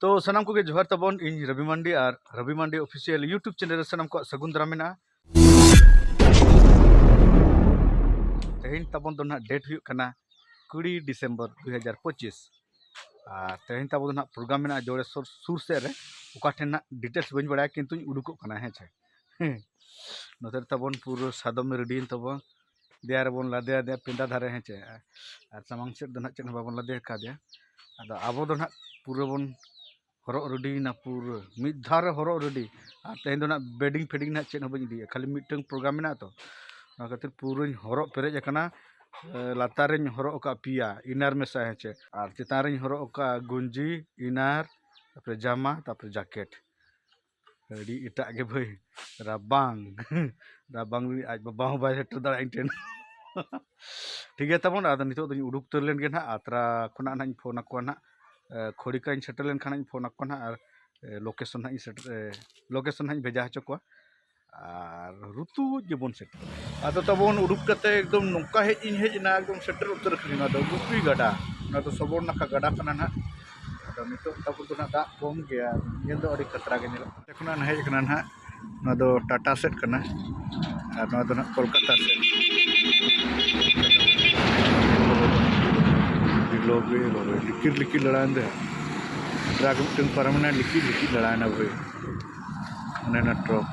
तो सनाम को जोहार तबन इन रवि मांडी और रवि मांडी ऑफिशियल यूट्यूब चैनल सनाम को सगुन दाराम मेना तेहन तबन दो ना डेट हुई कना 20 डिसेंबर 2025 और तेहन तबन ना प्रोग्राम मेना जोड़े सुर से रे उका ठेन डिटेल्स बन बड़ा किंतु उडुको कना है छे नोतर तबन पूरा सादम रेडी तबन देयार बन लादे दे पिंदा धारे है छे और सामांग से दना चेन बाबन लादे का दे आदो आबो दो ना पूरा बन हरक रेडी ना पूरा मिद धार हरक रेडी और तेहन दो ना बेडिंग फेडिंग ना चेन बन दी खाली मिटन प्रोग्राम मेना तो ना खातिर पूरा हरक पेरेज कना लातार हरक का पिया इनार मेसा है चे और चितार हरक का गुंजी इनार तापर जामा तापर जैकेट अड़ी इटा के भाई राबांग राबांग आज बाबा हो बाय सेटर दाड़ा इन ठीक है तबन आदो नितो दो उडुक तर लेन गे ना आत्रा खना ना फोन को ना खोड़िका सेटल लेन खाना फोन को ना और लोकेशन ना लोकेशन ना भेजा हचो को और ऋतु जीवन सेट आदो तबन उडुक कते एकदम नौका हेजना एकदम सेटर उतर खना दो गुपी गड़ा ना तो सबोर नाका गड़ा कना ना आदो नितो तबन तो ना दा कम गया ये दो अड़ी खतरा के नेला देखना ना हेज कना ना ना दो टाटा सेट कना और ना दो ना कोलकाता सेट लोग लिकिर लिकिर लड़ान दे ट्रक मिटन परमाना लिकिर लिकिर लड़ाना भाई अने ट्रक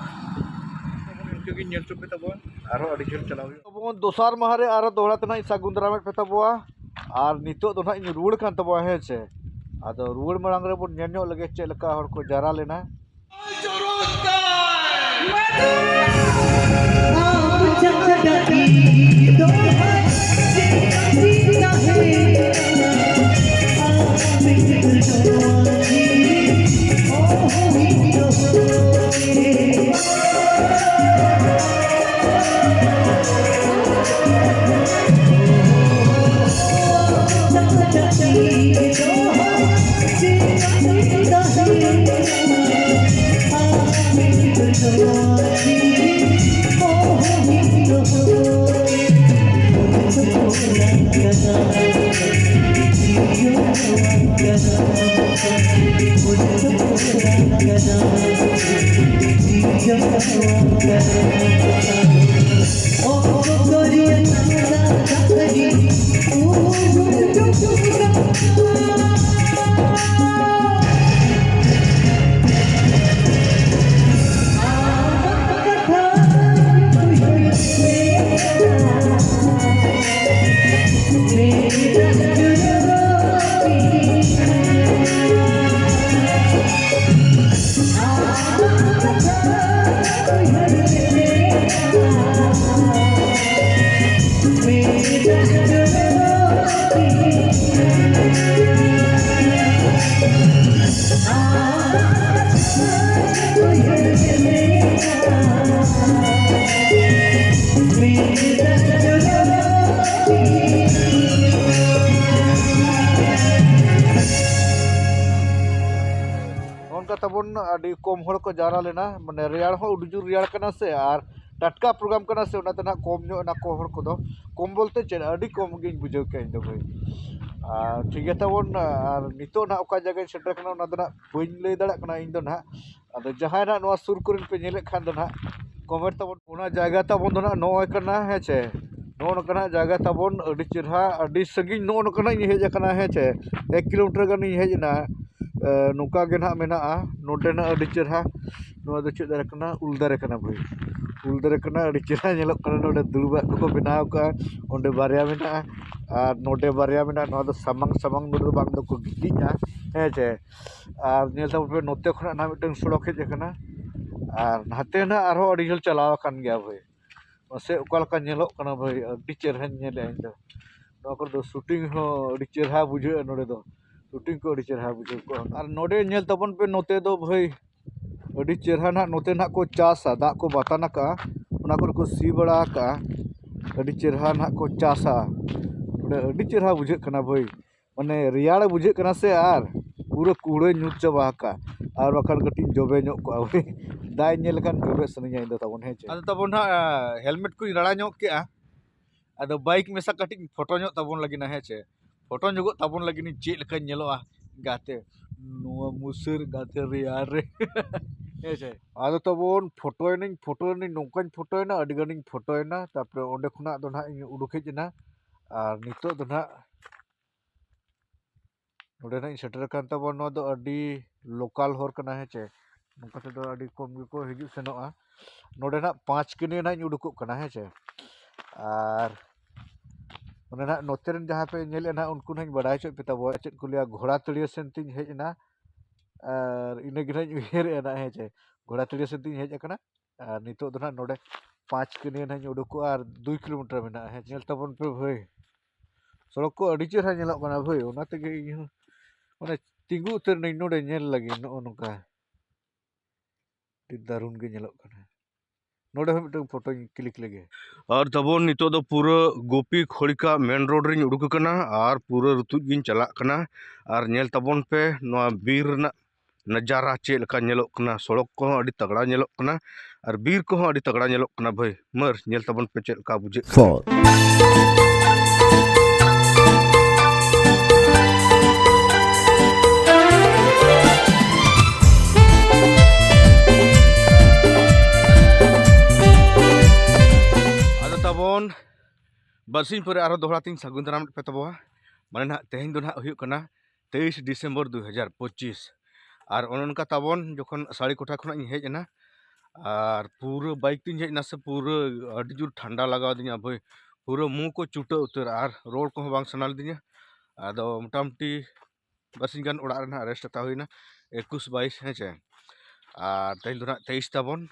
इनके की नेल पे तबन आरो अड़ी झेल चलाव तबन दोसार माहारे आरो दोहरा तना सागुन दाराम पे तबवा और नितो दो ना इन रुड़ कान तबवा है छे आदो रुड़ मांग रे बन नेनो लगे चे लका हर को जारा लेना तबन अड़ी कम हड़ को जारा लेना माने रेयार हो उडजुर रेयार कना से और टटका प्रोग्राम कना से ओना तना कम नो ना को हड़ को दो कम बोलते चे अड़ी कम गे बुझो के इन दो भाई ठीक है तबन और नितो ना ओका जगह सेटर कना ओना तना बइन लई दाड़ा कना इन दो ना अदो जहाय ना नोआ सुर कुरिन पे नेले खान दो ना कमेंट तबन ओना जगह तबन दो ना नोय कना है चे नो कना जगह तबन अड़ी चिरहा अड़ी संगी नो कना हेज कना है चे 1 किलोमीटर गन हेजना नौका के ना मेना नोटे ना अड़ी चेहरा नो दो चेद दारे कना उल दारे कना भाई उल दारे कना अड़ी चेहरा नेलोग कना नोडे दुलबा को बनाव का ओंडे बारिया मेना और नोडे बारिया मेना नो दो सामंग सामंग नोडे बांग दो को गिटिया है जे और नेल तब पे नोते खना ना मिटन सड़क हेज कना और नाते ना आरो अड़ी झल चलाव कान गया भाई मसे ओका लका नेलोग कना भाई अड़ी चेहरा नेले इन दो को दो शूटिंग हो अड़ी चेहरा बुझे नोडे दो शूटिंग को अड़ी चेहरा बुझे को और नोडे नेल तबन पे नोते दो भाई अड़ी चेहरा ना नोते ना को चासा दा को बाताना का उना को सी बड़ा का अड़ी चेहरा ना को चासा अड़ी चेहरा बुझे कना भाई माने रियाड़ बुझे कना से और पूरा कूड़े ᱧᱩᱛ चाबा का और बखान कटी जबे ᱧᱚᱜ को भाई दाय नेल कान जबे सनिया इन तबन हे अद तबन हेलमेट को रड़ा ᱧᱚᱜ के अद बाइक में सा कटी फोटो ᱧᱚᱜ तबन लगिना हे चे फोटो ᱧᱚᱜ तबन लगिनी चे लेका ᱧᱮᱞᱚᱜᱼᱟ गाते ᱱᱚᱣᱟ ᱢᱩᱥᱟᱹᱨ ᱜᱟᱛᱮ ᱨᱮᱭᱟᱲ ᱨᱮ ᱦᱮᱸᱥᱮ ᱟᱫᱚ ᱛᱟᱵᱚᱱ ᱯᱷᱳᱴᱳᱭᱮᱱᱟᱹᱧ ᱱᱚᱝᱠᱟᱧ ᱯᱷᱳᱴᱳᱭᱮᱱᱟ ᱟᱹᱰᱤ ᱜᱟᱱᱤᱧ ᱯᱷᱳᱴᱳᱭᱮᱱᱟ ᱛᱟᱨᱯᱚᱨᱮ ᱚᱸᱰᱮ ᱠᱷᱚᱱᱟᱜ ᱫᱚ ᱱᱟᱦᱟᱜ ᱤᱧ ᱩᱰᱩᱠ ᱦᱮᱡ ᱮᱱᱟ ᱟᱨ ᱱᱤᱛᱚᱜ ᱫᱚ ᱱᱟᱦᱟᱜ ᱱᱚᱰᱮ ᱱᱟᱦᱟᱜ ᱤᱧ ᱥᱮᱴᱮᱨ ᱟᱠᱟᱱ ᱛᱟᱵᱚᱱ ᱱᱚᱣᱟ ᱫᱚ ᱟᱹᱰᱤ ᱞᱳᱠᱟᱞ ᱦᱚᱨ ᱠᱟᱱᱟ ᱦᱮᱸᱪᱮ ᱱᱚᱝᱠᱟ ᱛᱮᱫᱚ ᱟᱹᱰᱤ ᱠᱚᱢ ᱜᱮᱠᱚ ᱦᱤᱡᱩᱜ ᱥᱮᱱᱚᱜᱼᱟ ᱱᱚᱰᱮ ᱱᱟᱦᱟᱜ 5 ᱠᱤᱢᱤ ᱱᱟᱦᱟᱜ ᱤᱧ ᱩᱰᱩᱠᱚᱜ ᱠᱟᱱᱟ ᱦᱮᱸᱪᱮ ᱟᱨ ᱚᱱᱮ ᱱᱟᱦᱟᱜ ᱱᱚᱛᱮ ᱨᱮᱱ ᱡᱟᱦᱟᱸ ᱯᱮ ᱧᱮᱞᱮᱫ ᱱᱟᱦᱟᱜ ᱩᱱᱠᱩ ᱱᱟᱦᱟᱜ ᱤᱧ ᱵᱟᱰᱟᱭ ᱦᱚᱪᱚᱭᱮᱫ ᱯᱮ ᱛᱟᱵᱚᱱᱟ ᱪᱮᱫ ᱠᱚ ᱞᱟᱹᱭᱟ ᱜᱷᱳᱲᱟ ᱛᱟᱹᱲᱤᱭᱟᱹ ᱥᱮᱱ ᱛᱤᱧ ᱦᱮᱡ ᱮᱱᱟ ᱟᱨ ᱤᱱᱟᱹᱜᱮ ᱱᱟᱦᱟᱜ ᱤᱧ ᱩᱭᱦᱟᱹᱨᱮᱜᱼᱟ ᱱᱟᱦᱟᱜ ᱦᱮᱸᱪᱮ ᱜᱷᱳᱲᱟ ᱛᱟᱹᱲᱤᱭᱟᱹ ᱥᱮᱱ ᱛᱤᱧ ᱦᱮᱡ ᱟᱠᱟᱱᱟ ᱟᱨ ᱱᱤᱛᱚᱜ ᱫᱚ ᱱᱟᱦᱟᱜ ᱱᱚᱰᱮ 5 ᱠᱤᱢᱤ ᱱᱟᱦᱟᱜ ᱤᱧ ᱩᱰᱩᱠᱚᱜᱼᱟ ᱟᱨ 2 ᱠᱤᱞᱳᱢᱤᱴᱟᱨ ᱢᱮᱱᱟᱜᱼᱟ ᱦᱮᱸ ᱧᱮᱞ ᱛᱟᱵᱚᱱ ᱯᱮ ᱵᱷᱟᱹᱭ ᱥᱚᱲᱚᱠ ᱠᱚ ᱟᱹᱰᱤ ᱪᱮᱦᱨᱟ ᱧᱮᱞᱚᱜ ᱠᱟᱱᱟ ᱵᱷᱟᱹᱭ ᱚᱱᱟ ᱛᱮᱜᱮ ᱤᱧ ᱦᱚᱸ ᱢᱟᱱᱮ ᱛᱤᱸᱜᱩ ᱩᱛᱟᱹᱨ ᱱᱟᱹᱧ ᱱᱚᱰᱮ ᱧᱮᱞ ᱞᱟᱹᱜᱤᱫ ᱱᱚᱜᱼᱚ ᱱᱚᱝᱠᱟ ᱟᱹᱰᱤ ᱫᱟᱨᱩण ᱜᱮ ᱧᱮᱞᱚᱜ ᱠᱟᱱᱟ नोडे हमें मिट्टन फोटो क्लिक लगे और तबोन नितो दो पूरा गोपी खोड़िका मेन रोड रिन उडुक कना और पूरा ऋतु गिन चलाक कना और नेल तबोन पे नोआ बीर ना नजारा चेल का नेलोक कना सड़क को अड़ी तगड़ा नेलोक कना और बीर को अड़ी तगड़ा नेलोक कना भाई मर नेल तबोन पे चेल का बुझे तबोन बरसिंग पर आरो दोहरा तीन सगुन दाराम पे तबवा माने ना तेहेन दो ना हुयु कना 23 दिसंबर 2025 और उनका तबोन जोखन साड़ी कोठा खना इन हेज ना और पूरा बाइक तीन हेज ना से पूरा अड़ी जुर ठंडा लगा दिया भाई पूरा मुंह को चुटा उतर और रोड को बांग सनाल दिया आदो मोटामुटी बरसिंग गान उड़ा रना रेस्ट ता हुइना 21 22 हेचे और तेहेन दो ना 23 तबोन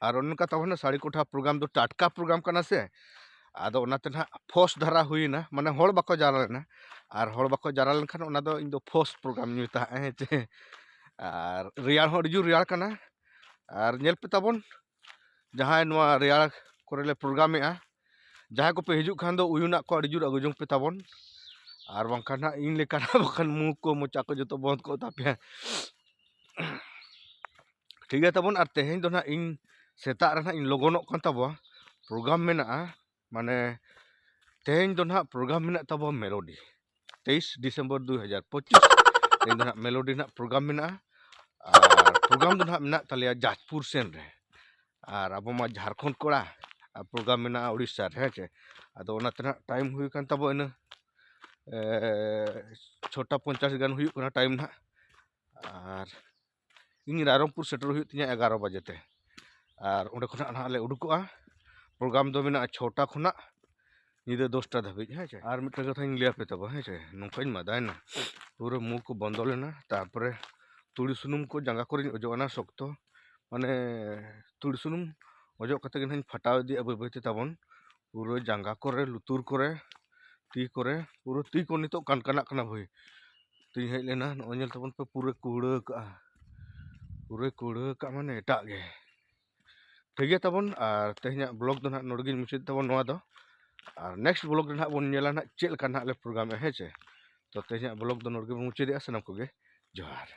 और उनका तबोन साड़ी कोठा प्रोग्राम दो टाटका प्रोग्राम कना से आदो ओनाते ना फोस धारा हुईना माने होड़ बाको जारा लेना और होड़ बाको जारा लेनखान ओना दो इन दो फोस प्रोग्राम न्यूता है चे और रियाल हो अड़ी जुर रियाल कना और नेल पे ताबोन जहां नोआ रियाल कोरेले प्रोग्राम में जहां को पे हिजु खान दो उयुना को अड़ी जुर अगुजों पे ताबोन और बांखान ना इन लेकाना बखान मुंह को मोचा को जतो बंद को तापे ठीक है ताबोन और तेहेन दो ना इन सेता रना इन लोगोनो कान ताबो प्रोग्राम में ना माने तेहेन दो ना प्रोग्राम में तब मेलोडी 23 दिसंबर 2025 तेहेन दो ना मेलोडी ना प्रोग्राम में और प्रोग्राम दो ना मेना तलिया जाजपुर सेन रे और अब मा झारखंड कोड़ा प्रोग्राम में उड़ीसा रे हेचे आदो ओना तना टाइम हुई कान तब इन 6:50 गान हुई कना टाइम ना और इन रायरंगपुर सेटर हुई तिया 11 बजे ते और ओंडे खना ना ले उडुकोआ प्रोग्राम दो मेना 6टा खना निदा 10टा धाबी है और मिट्टे कथा लिया पे तब है नौका मदायना पूरा मुँह को बंद लेना तारपरे तुड़ी सुनुम को जांगा को अजोना शक्तो माने तुड़ी सुनुम अजो कते फटाव दी अब बैते तबन पूरा जांगा करे लुतुर करे ती करे पूरा ती को नितो कानकाना कना भाई ती हेज लेना नल तबन पे पूरा कूड़ा का माने एटा गे ठीक है तबन और तेहना ब्लॉग दो ना नोडगिन मुचाद तबन नोआ दो और नेक्स्ट ब्लॉग ना बन नेला ना चेल का ना ले प्रोग्राम है चे तो तेहना ब्लॉग दो नोडगे मुचाद सनम को गे जोहार।